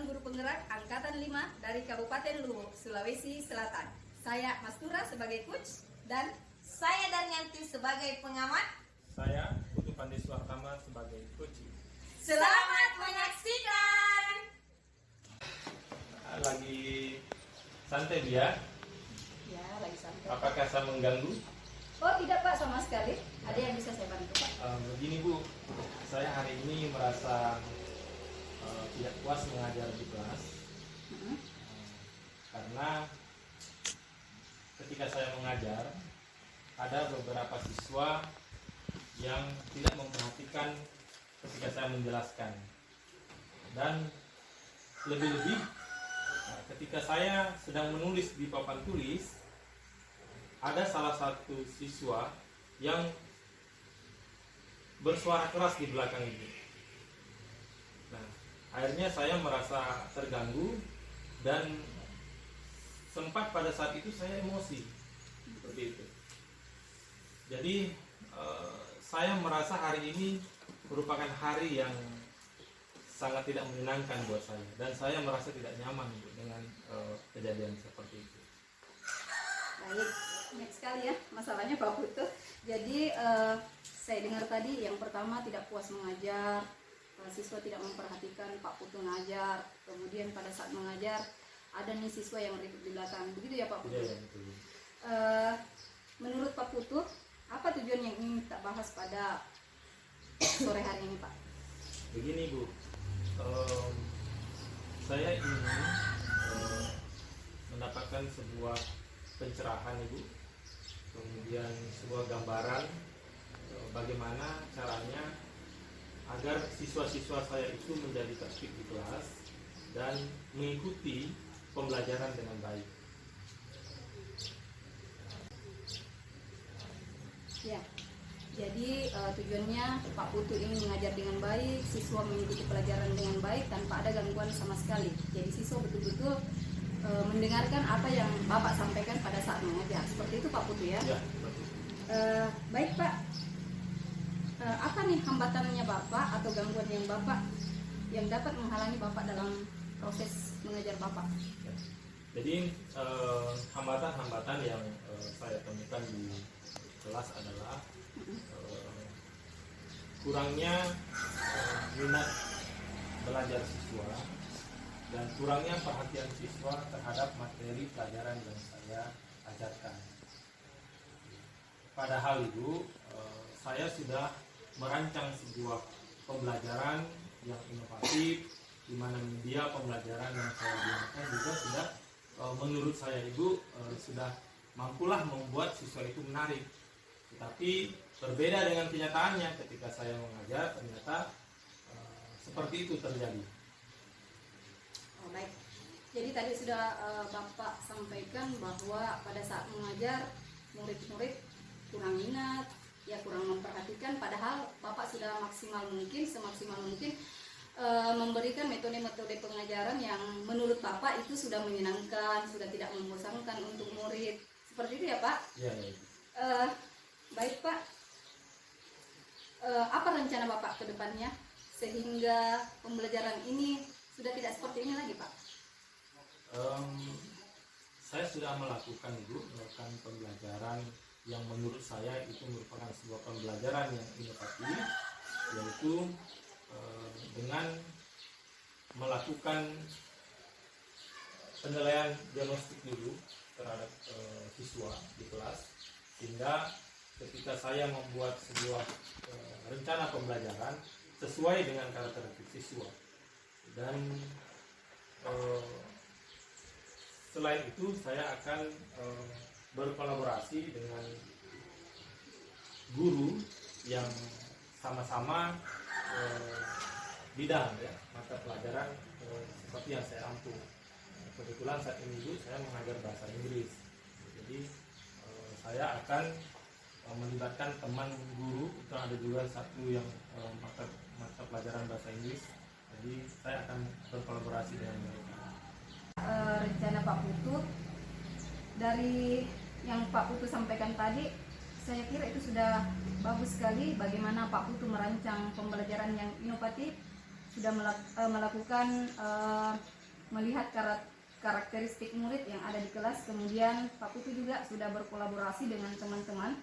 Guru Penggerak Angkatan 5 dari Kabupaten Luwu, Sulawesi Selatan. Saya Mastura sebagai coach dan saya Darnianti sebagai pengamat. Saya Putu Pandiswartama sebagai coach. Selamat menyaksikan. Lagi santai dia? ya lagi santai. Apakah saya mengganggu? Oh tidak Pak, sama sekali. Ada yang bisa saya bantu Pak? Begini Bu, saya hari ini merasa tidak puas mengajar di kelas karena ketika saya mengajar ada beberapa siswa yang tidak memperhatikan ketika saya menjelaskan, dan lebih-lebih ketika saya sedang menulis di papan tulis ada salah satu siswa yang bersuara keras di belakang itu. Nah, akhirnya saya merasa terganggu dan sempat pada saat itu saya emosi seperti itu. Jadi saya merasa hari ini merupakan hari yang sangat tidak menyenangkan buat saya, dan saya merasa tidak nyaman dengan kejadian seperti itu. Baik, banyak sekali ya masalahnya Pak Putu. Jadi saya dengar tadi yang pertama tidak puas mengajar, siswa tidak memperhatikan Pak Putu mengajar. Kemudian pada saat mengajar ada nih siswa yang ribut di belakang. Begitu ya Pak Putu? Ya, betul. Menurut Pak Putu, apa tujuan yang ingin kita bahas pada sore hari ini Pak? Begini Bu, saya ingin mendapatkan sebuah pencerahan Ibu, kemudian sebuah gambaran bagaimana caranya agar siswa-siswa saya itu menjadi tertib di kelas dan mengikuti pembelajaran dengan baik. Ya, jadi tujuannya Pak Putu ingin mengajar dengan baik, siswa mengikuti pelajaran dengan baik tanpa ada gangguan sama sekali. Jadi siswa betul-betul mendengarkan apa yang Bapak sampaikan pada saat mengajar. Seperti itu Pak Putu ya? Ya, baik Pak, apa nih hambatannya Bapak atau gangguan yang Bapak yang dapat menghalangi Bapak dalam proses mengajar Bapak? ya. Jadi hambatan-hambatan yang saya temukan di kelas adalah kurangnya minat belajar siswa dan kurangnya perhatian siswa terhadap materi pelajaran yang saya ajarkan. Padahal Ibu, saya sudah merancang sebuah pembelajaran yang inovatif, di mana media pembelajaran yang saya gunakan juga sudah menurut saya Ibu sudah mampulah membuat siswa itu menarik. Tetapi berbeda dengan kenyataannya ketika saya mengajar, ternyata seperti itu terjadi. Oh, baik. Jadi tadi sudah Bapak sampaikan bahwa pada saat mengajar murid-murid kurang minat, ya kurang memperhatikan. Padahal Bapak sudah semaksimal mungkin memberikan metode-metode pengajaran yang menurut Bapak itu sudah menyenangkan, sudah tidak membosankan untuk murid. Seperti itu ya Pak? Ya. Baik Pak. Apa rencana Bapak ke depannya sehingga pembelajaran ini sudah tidak seperti ini lagi Pak? Saya sudah melakukan pembelajaran yang menurut saya itu merupakan sebuah pembelajaran yang inovatif, yaitu dengan melakukan penilaian diagnostik dulu terhadap siswa di kelas, sehingga ketika saya membuat sebuah rencana pembelajaran sesuai dengan karakteristik siswa. Dan selain itu saya akan berkolaborasi dengan guru yang sama-sama bidang ya mata pelajaran seperti yang saya ampu. Kebetulan saat ini Bu, saya mengajar bahasa Inggris, jadi saya akan melibatkan teman guru, itu ada juga satu yang mata pelajaran bahasa Inggris, jadi saya akan berkolaborasi dengan mereka. Rencana Pak Putu dari yang Pak Putu sampaikan tadi, saya kira itu sudah bagus sekali bagaimana Pak Putu merancang pembelajaran yang inovatif, sudah melakukan melihat karakteristik murid yang ada di kelas, kemudian Pak Putu juga sudah berkolaborasi dengan teman-teman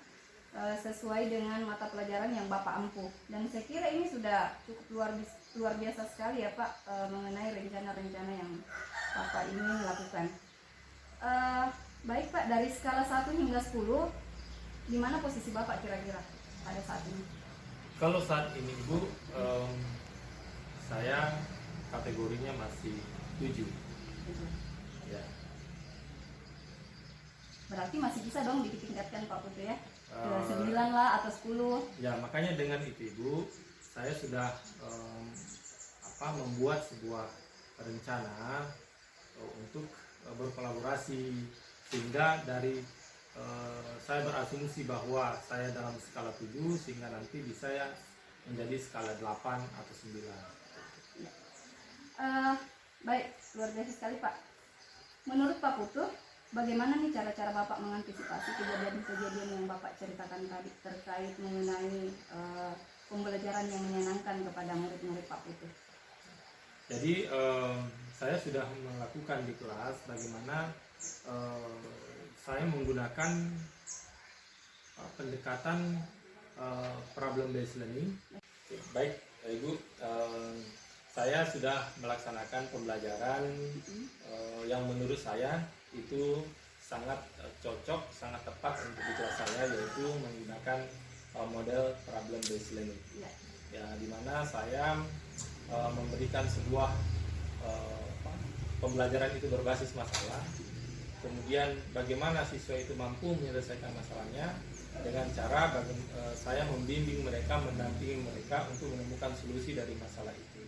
sesuai dengan mata pelajaran yang Bapak ampuh. Dan saya kira ini sudah cukup luar biasa sekali ya Pak, mengenai rencana-rencana yang Bapak ini lakukan. Baik Pak, dari skala 1 hingga 10, di mana posisi Bapak kira-kira pada saat ini? Kalau saat ini Ibu, saya kategorinya masih 7. Ya. Berarti masih bisa dong ditingkatkan Pak Putu ya? 9 lah atau 10. Ya, makanya dengan itu Ibu, saya sudah membuat sebuah rencana untuk berkolaborasi, sehingga dari saya berasumsi bahwa saya dalam skala 7 sehingga nanti bisa ya menjadi skala 8 atau 9. Baik, luar biasa sekali Pak. Menurut Pak Putu, bagaimana nih cara-cara Bapak mengantisipasi kejadian-kejadian yang Bapak ceritakan tadi terkait mengenai pembelajaran yang menyenangkan kepada murid-murid Pak Putu? Jadi saya sudah melakukan di kelas bagaimana saya menggunakan pendekatan problem based learning. Baik Ibu, saya sudah melaksanakan pembelajaran yang menurut saya itu sangat cocok, sangat tepat untuk di kelas saya, yaitu menggunakan model problem based learning. Ya, di mana saya memberikan sebuah pembelajaran itu berbasis masalah, kemudian bagaimana siswa itu mampu menyelesaikan masalahnya dengan cara saya membimbing mereka, mendampingi mereka untuk menemukan solusi dari masalah itu.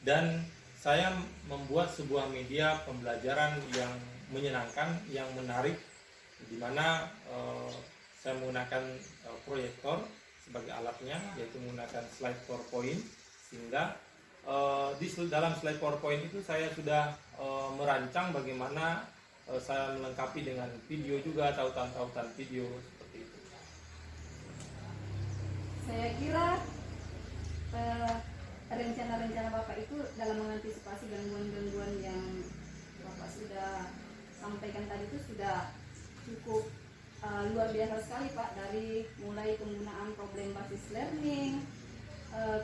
Dan saya membuat sebuah media pembelajaran yang menyenangkan, yang menarik, di mana saya menggunakan proyektor sebagai alatnya, yaitu menggunakan slide PowerPoint, sehingga di dalam slide PowerPoint itu saya sudah merancang bagaimana saya melengkapi dengan video juga, tautan-tautan video seperti itu. Saya kira rencana-rencana Bapak itu dalam mengantisipasi gangguan-gangguan yang Bapak sudah sampaikan tadi itu sudah cukup luar biasa sekali Pak, dari mulai penggunaan problem basis learning,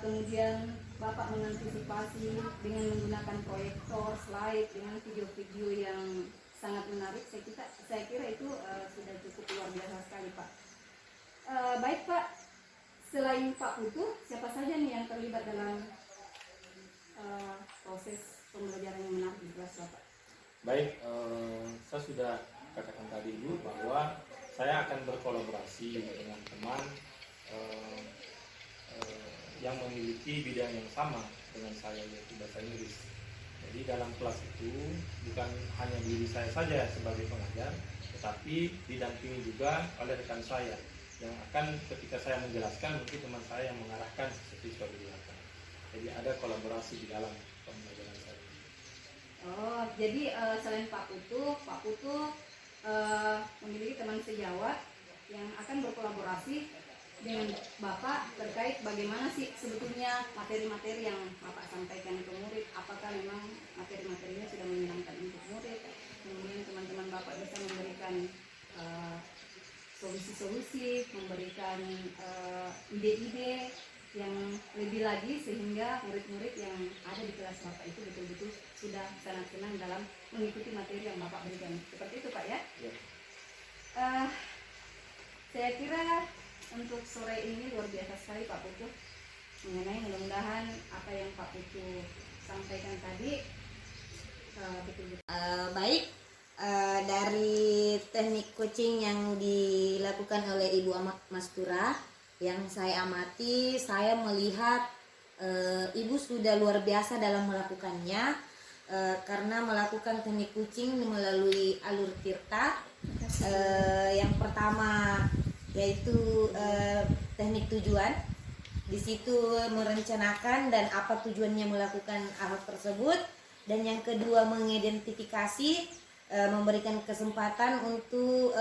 kemudian Bapak mengantisipasi dengan menggunakan proyektor, slide, dengan video-video yang sangat menarik. Saya kira itu sudah cukup luar biasa sekali Pak. Baik Pak, selain Pak Putu, siapa saja nih yang terlibat dalam proses pembelajaran yang menarik di kelas Bapak? Baik, saya sudah katakan tadi Bu bahwa saya akan berkolaborasi dengan teman yang memiliki bidang yang sama dengan saya, yaitu bahasa Inggris. Jadi dalam kelas itu bukan hanya diri saya saja sebagai pengajar, tetapi didampingi juga oleh rekan saya yang akan ketika saya menjelaskan mungkin teman saya yang mengarahkan siswa di belakang. Jadi ada kolaborasi di dalam pembelajaran saya. Oh, jadi selain Pak Putu memiliki teman sejawat yang akan berkolaborasi dengan Bapak terkait bagaimana sih sebetulnya materi-materi yang Bapak sampaikan ke murid, apakah memang materi-materinya sudah menyenangkan untuk murid, kemudian teman-teman Bapak bisa memberikan solusi-solusi, memberikan ide-ide yang lebih lagi sehingga murid-murid yang ada di kelas Bapak itu betul-betul sudah sangat senang dalam mengikuti materi yang Bapak berikan. Seperti itu Pak ya? Ya. Saya kira untuk sore ini luar biasa sekali Pak Putu, mengenai mudah-mudahan apa yang Pak Putu sampaikan tadi betul-betul Baik, dari teknik coaching yang dilakukan oleh Ibu Mastura yang saya amati, saya melihat Ibu sudah luar biasa dalam melakukannya, karena melakukan teknik coaching melalui alur tirta. Yang pertama yaitu teknik tujuan. Di situ merencanakan dan apa tujuannya melakukan hal tersebut. Dan yang kedua mengidentifikasi, memberikan kesempatan untuk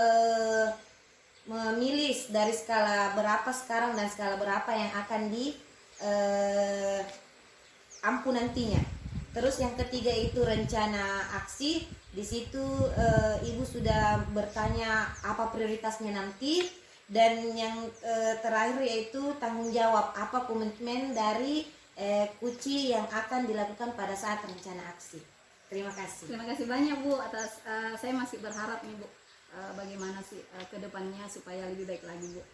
memilih dari skala berapa sekarang dan skala berapa yang akan ampuh nantinya. Terus yang ketiga itu rencana aksi. Di situ Ibu sudah bertanya apa prioritasnya nanti, dan yang terakhir yaitu tanggung jawab, apa komitmen dari Kuci yang akan dilakukan pada saat rencana aksi. Terima kasih. Terima kasih banyak Bu atas saya masih berharap nih Bu bagaimana sih ke depannya supaya lebih baik lagi Bu.